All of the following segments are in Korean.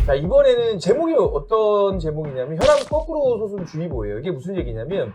자, 이번에는 제목이 어떤 제목이냐면 혈압 거꾸로 솟은 주의보예요. 이게 무슨 얘기냐면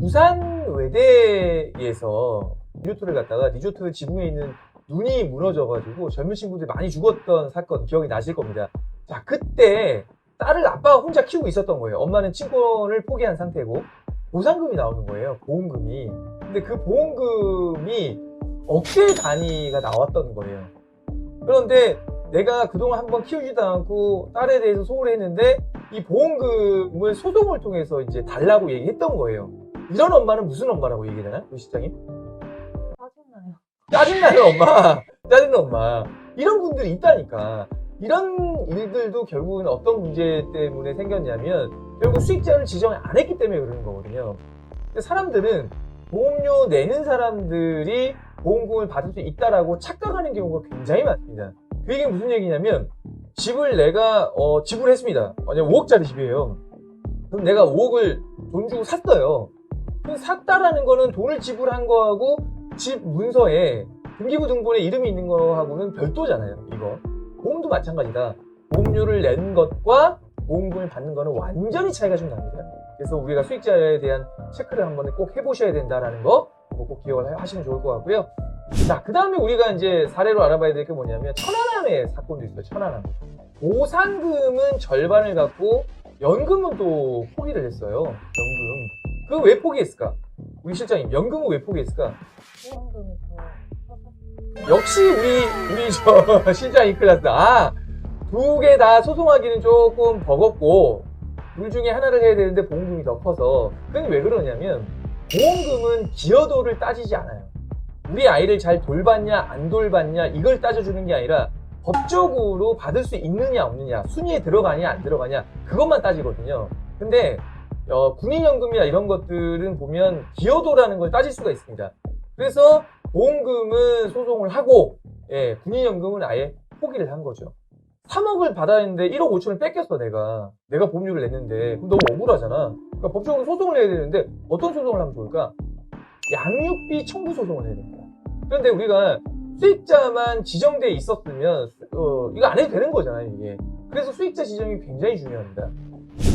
부산 외대에서 리조트를 갔다가 리조트 지붕에 있는 눈이 무너져가지고 젊은 친구들이 많이 죽었던 사건 기억이 나실 겁니다. 자, 그때 딸을 아빠가 혼자 키우고 있었던 거예요. 엄마는 친권을 포기한 상태고 보상금이 나오는 거예요. 보험금이. 근데 그 보험금이 억대 단위가 나왔던 거예요. 그런데 내가 그동안 한번 키우지도 않고 딸에 대해서 소홀히 했는데 이 보험금을 소송을 통해서 이제 달라고 얘기했던 거예요. 이런 엄마는 무슨 엄마라고 얘기되나? 우리 실장님? 짜증나요. 짜증나요, 엄마. 짜증나, 엄마. 이런 분들이 있다니까. 이런 일들도 결국은 어떤 문제 때문에 생겼냐면 결국 수익자를 지정 안 했기 때문에 그러는 거거든요. 근데 사람들은 보험료 내는 사람들이 보험금을 받을 수 있다라고 착각하는 경우가 굉장히 많습니다. 그 얘기는 무슨 얘기냐면 집을 내가 지불했습니다. 만약 5억짜리 집이에요. 그럼 내가 5억을 돈 주고 샀어요. 샀다라는 거는 돈을 지불한 거하고 집 문서에 등기부 등본에 이름이 있는 거하고는 별도잖아요. 이거 보험도 마찬가지다. 보험료를 낸 것과 보험금을 받는 거는 완전히 차이가 좀 납니다. 그래서 우리가 수익자에 대한 체크를 한번 꼭 해보셔야 된다라는 거 꼭 기억을 하시면 좋을 것 같고요. 자, 그 다음에 우리가 이제 사례로 알아봐야 될 게 뭐냐면 천안함의 사건도 있어요. 천안함. 보상금은 절반을 갖고 연금은 또 포기를 했어요. 연금. 그거 왜 포기했을까? 우리 실장님, 연금은 왜 포기했을까? 보험금이 더 커서. 역시 우리 저 실장님 클났다. 두 개 다 소송하기는 조금 버겁고 둘 중에 하나를 해야 되는데 보험금이 더 커서. 그게 왜 그러냐면 보험금은 기여도를 따지지 않아요. 우리 아이를 잘 돌봤냐 안 돌봤냐 이걸 따져주는 게 아니라 법적으로 받을 수 있느냐 없느냐, 순위에 들어가냐 안 들어가냐 그것만 따지거든요. 근데 군인연금이나 이런 것들은 보면 기여도라는 걸 따질 수가 있습니다. 그래서 보험금은 소송을 하고 군인연금은 아예 포기를 한 거죠. 3억을 받았는데 1억 5천을 뺏겼어. 내가 보험료를 냈는데 그럼 너무 억울하잖아. 그러니까 법적으로 소송을 해야 되는데 어떤 소송을 하면 좋을까? 양육비 청구 소송을 해야 됩니다. 그런데 우리가 수익자만 지정돼 있었으면 이거 안 해도 되는 거잖아요, 이게. 그래서 수익자 지정이 굉장히 중요합니다.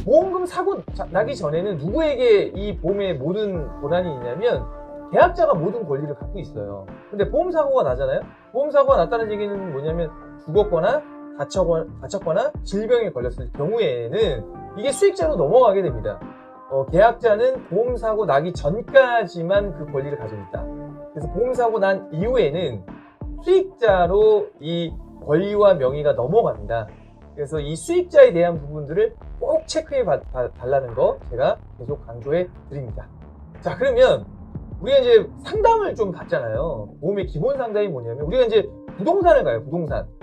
보험금 사고 나기 전에는 누구에게 이 보험의 모든 권한이 있냐면 계약자가 모든 권리를 갖고 있어요. 근데 보험사고가 나잖아요. 보험사고가 났다는 얘기는 뭐냐면 죽었거나 다쳤거나 질병에 걸렸을 경우에는 이게 수익자로 넘어가게 됩니다. 계약자는 보험사고 나기 전까지만 그 권리를 가지고 있다. 그래서 보험사고 난 이후에는 수익자로 이 권리와 명의가 넘어갑니다. 그래서 이 수익자에 대한 부분들을 꼭 체크해 달라는 거 제가 계속 강조해 드립니다. 자, 그러면 우리가 이제 상담을 좀 받잖아요. 보험의 기본 상담이 뭐냐면 우리가 이제 부동산을 가요.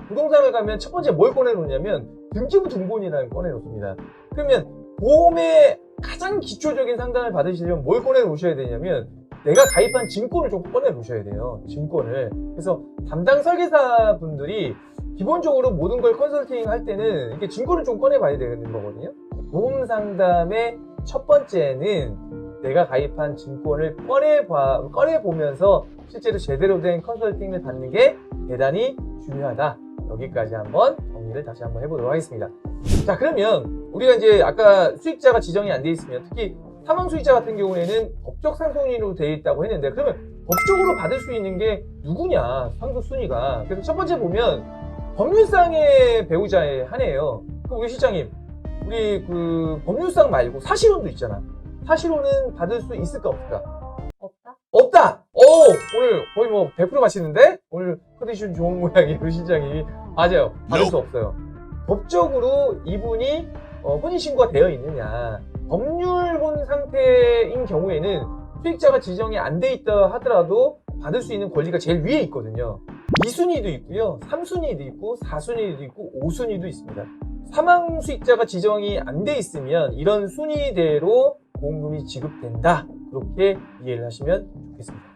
부동산을 가면 첫 번째 뭘 꺼내놓냐면 등기부 등본이라는 걸 꺼내놓습니다. 그러면 보험의 가장 기초적인 상담을 받으시려면 뭘 꺼내놓으셔야 되냐면 내가 가입한 증권을 좀 꺼내놓으셔야 돼요. 증권을. 그래서 담당 설계사분들이 기본적으로 모든 걸 컨설팅 할 때는 이렇게 증권을 좀 꺼내봐야 되는 거거든요. 보험 상담의 첫 번째는 내가 가입한 증권을 꺼내보면서 실제로 제대로 된 컨설팅을 받는 게 대단히 중요하다. 여기까지 한번 정리를 다시 한번 해보도록 하겠습니다. 자, 그러면 우리가 이제 아까 수익자가 지정이 안 돼 있으면 특히 사망 수익자 같은 경우에는 법적 상속인으로 되어 있다고 했는데 그러면 법적으로 받을 수 있는 게 누구냐, 상속 순위가. 그래서 첫 번째 보면 법률상의 배우자에 한해요. 그럼 우리 실장님, 우리 그 법률상 말고 사실혼도 있잖아. 사실혼은 받을 수 있을까 없을까? 없다! 오늘 거의 뭐 100% 맞히는데? 오늘 컨디션 좋은 모양이에요, 우리 실장님이. 맞아요. 받을 수 없어요. 법적으로 이분이 혼인신고가 되어 있느냐. 법률혼 상태인 경우에는 수익자가 지정이 안 돼 있다 하더라도 받을 수 있는 권리가 제일 위에 있거든요. 2순위도 있고요. 3순위도 있고 4순위도 있고 5순위도 있습니다. 사망 수익자가 지정이 안 돼 있으면 이런 순위대로 보험금이 지급된다. 그렇게 이해를 하시면 좋겠습니다.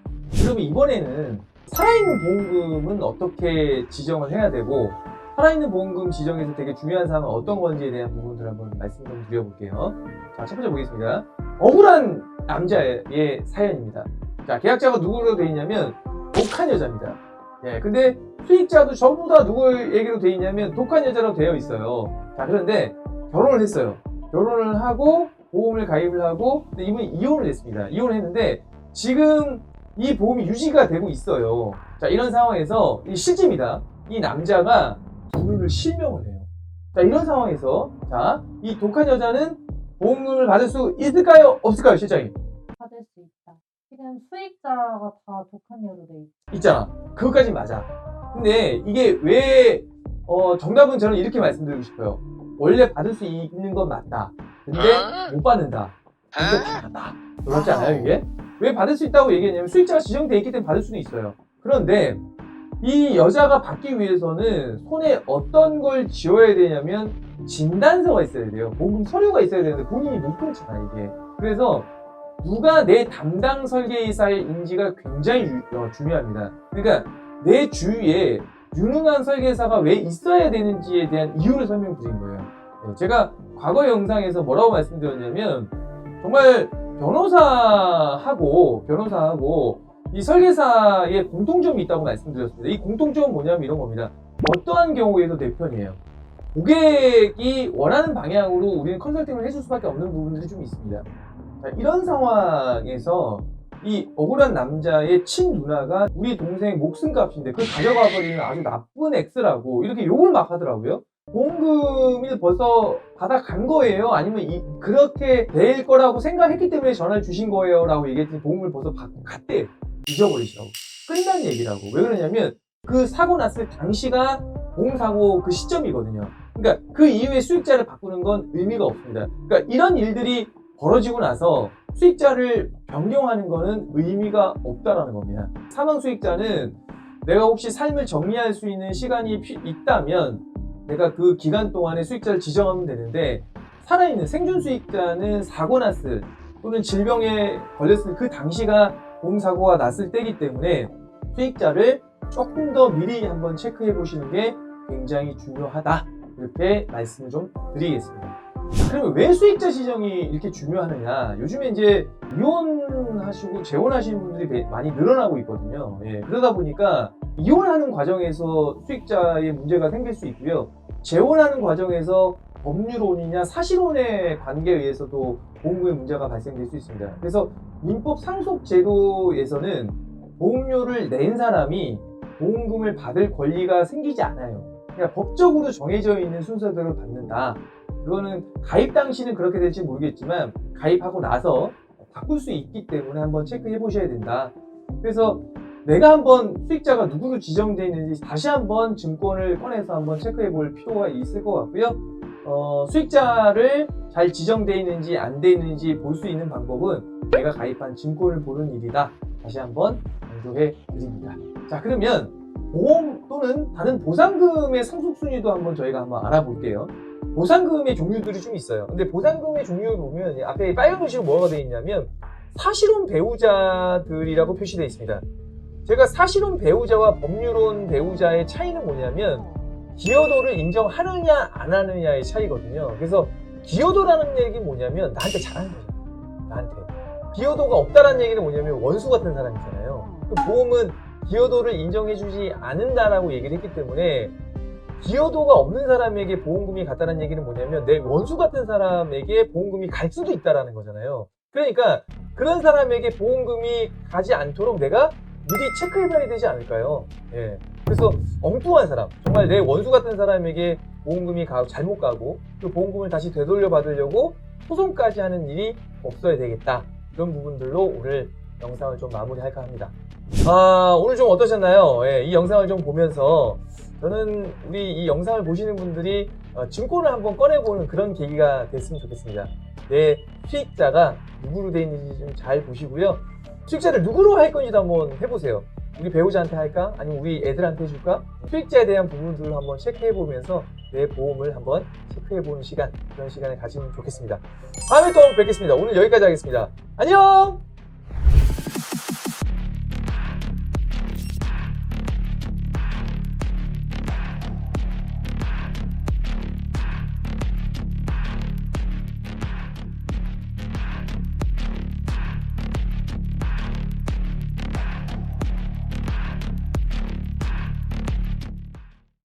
그럼 이번에는 살아있는 보험금은 어떻게 지정을 해야 되고 살아있는 보험금 지정에서 되게 중요한 사항은 어떤 건지에 대한 부분들을 한번 말씀 좀 드려볼게요. 자, 첫 번째 보겠습니다. 억울한 남자의 사연입니다. 자, 계약자가 누구로 되어 있냐면 독한 여자입니다. 예, 근데 수익자도 전부 다 누구 얘기로 돼 있냐면 독한 여자로 되어 있어요. 자, 그런데 결혼을 했어요. 결혼을 하고 보험을 가입을 하고 근데 이분이 이혼을 했습니다. 이혼을 했는데 지금 이 보험이 유지가 되고 있어요. 자, 이런 상황에서 이 실제입니다. 이 남자가 부부를 실명을 해요. 자, 이런 상황에서 자, 이 독한 여자는 보험금을 받을 수 있을까요? 없을까요, 실장님? 받을 수 있다. 지금 수익자가 다 독한 여로 돼 있다. 있잖아. 그것까지 맞아. 근데 이게 왜 정답은 저는 이렇게 말씀드리고 싶어요. 원래 받을 수 있는 건 맞다. 근데 못 받는다. 이거 다 맞다. 그렇지 않아요, 이게? 왜 받을 수 있다고 얘기했냐면 수익자가 지정돼 있기 때문에 받을 수는 있어요. 그런데 이 여자가 받기 위해서는 손에 어떤 걸 쥐어야 되냐면 진단서가 있어야 돼요. 보험금 서류가 있어야 되는데 본인이 못 끊잖아, 이게. 그래서 누가 내 담당 설계사인지가 굉장히 중요합니다. 그러니까 내 주위에 유능한 설계사가 왜 있어야 되는지에 대한 이유를 설명드린 거예요. 제가 과거 영상에서 뭐라고 말씀드렸냐면 정말 변호사하고 이 설계사의 공통점이 있다고 말씀드렸습니다. 이 공통점은 뭐냐면 이런 겁니다. 어떠한 경우에도 내 편이에요. 고객이 원하는 방향으로 우리는 컨설팅을 해줄 수밖에 없는 부분들이 좀 있습니다. 자, 이런 상황에서 이 억울한 남자의 친누나가 우리 동생 목숨값인데 그걸 가져가 버리는 아주 나쁜 X라고 이렇게 욕을 막 하더라고요. 보험금을 벌써 받아간 거예요? 아니면 그렇게 될 거라고 생각했기 때문에 전화를 주신 거예요? 라고 얘기했더니 보험금을 벌써 받고 갔대. 잊어버리시라고. 끝난 얘기라고. 왜 그러냐면 그 사고 났을 당시가 보험사고 그 시점이거든요. 그러니까 그 이후에 수익자를 바꾸는 건 의미가 없습니다. 그러니까 이런 일들이 벌어지고 나서 수익자를 변경하는 거는 의미가 없다라는 겁니다. 사망 수익자는 내가 혹시 삶을 정리할 수 있는 시간이 있다면 내가 그 기간 동안에 수익자를 지정하면 되는데 살아있는 생존 수익자는 사고 났을 또는 질병에 걸렸을 그 당시가 보험사고가 났을 때이기 때문에 수익자를 조금 더 미리 한번 체크해 보시는 게 굉장히 중요하다. 이렇게 말씀을 좀 드리겠습니다. 그러면 왜 수익자 지정이 이렇게 중요하느냐? 요즘에 이제 이혼하시고 재혼하시는 분들이 많이 늘어나고 있거든요. 예, 그러다 보니까 이혼하는 과정에서 수익자의 문제가 생길 수 있고요. 재혼하는 과정에서 법률혼이냐 사실혼의 관계에 의해서도 보험금의 문제가 발생될 수 있습니다. 그래서 민법 상속제도에서는 보험료를 낸 사람이 보험금을 받을 권리가 생기지 않아요. 그러니까 법적으로 정해져 있는 순서대로 받는다. 그거는 가입 당시는 그렇게 될지 모르겠지만 가입하고 나서 바꿀 수 있기 때문에 한번 체크해 보셔야 된다. 그래서 내가 한번 수익자가 누구로 지정되어 있는지 다시 한번 증권을 꺼내서 한번 체크해 볼 필요가 있을 것 같고요. 수익자를 잘 지정되어 있는지 안 되어 있는지 볼 수 있는 방법은 내가 가입한 증권을 보는 일이다. 다시 한번 강조해 드립니다. 자, 그러면 보험 또는 다른 보상금의 상속순위도 한번 저희가 한번 알아볼게요. 보상금의 종류들이 좀 있어요. 근데 보상금의 종류를 보면 앞에 빨간 글씨로 뭐가 되어 있냐면 사실혼 배우자들이라고 표시되어 있습니다. 제가 사실혼 배우자와 법률혼 배우자의 차이는 뭐냐면 기여도를 인정하느냐 안 하느냐의 차이거든요. 그래서 기여도라는 얘기는 뭐냐면 나한테 잘하는 거잖아. 나한테. 기여도가 없다라는 얘기는 뭐냐면 원수 같은 사람이잖아요. 그 보험은 기여도를 인정해주지 않는다라고 얘기를 했기 때문에 기여도가 없는 사람에게 보험금이 갔다는 얘기는 뭐냐면 내 원수 같은 사람에게 보험금이 갈 수도 있다라는 거잖아요. 그러니까 그런 사람에게 보험금이 가지 않도록 내가 미리 체크해봐야 되지 않을까요? 예. 그래서 엉뚱한 사람, 정말 내 원수 같은 사람에게 보험금이 잘못 가고 그 보험금을 다시 되돌려 받으려고 소송까지 하는 일이 없어야 되겠다. 이런 부분들로 오늘 영상을 좀 마무리할까 합니다. 오늘 좀 어떠셨나요? 예, 이 영상을 좀 보면서 저는 우리 이 영상을 보시는 분들이 증권을 한번 꺼내보는 그런 계기가 됐으면 좋겠습니다. 내 수익자가 누구로 되어 있는지 좀 잘 보시고요. 수익자를 누구로 할 건지도 한번 해보세요. 우리 배우자한테 할까? 아니면 우리 애들한테 해줄까? 수익자에 대한 부분들을 한번 체크해보면서 내 보험을 한번 체크해보는 시간, 그런 시간을 가지면 좋겠습니다. 다음에 또 뵙겠습니다. 오늘 여기까지 하겠습니다. 안녕!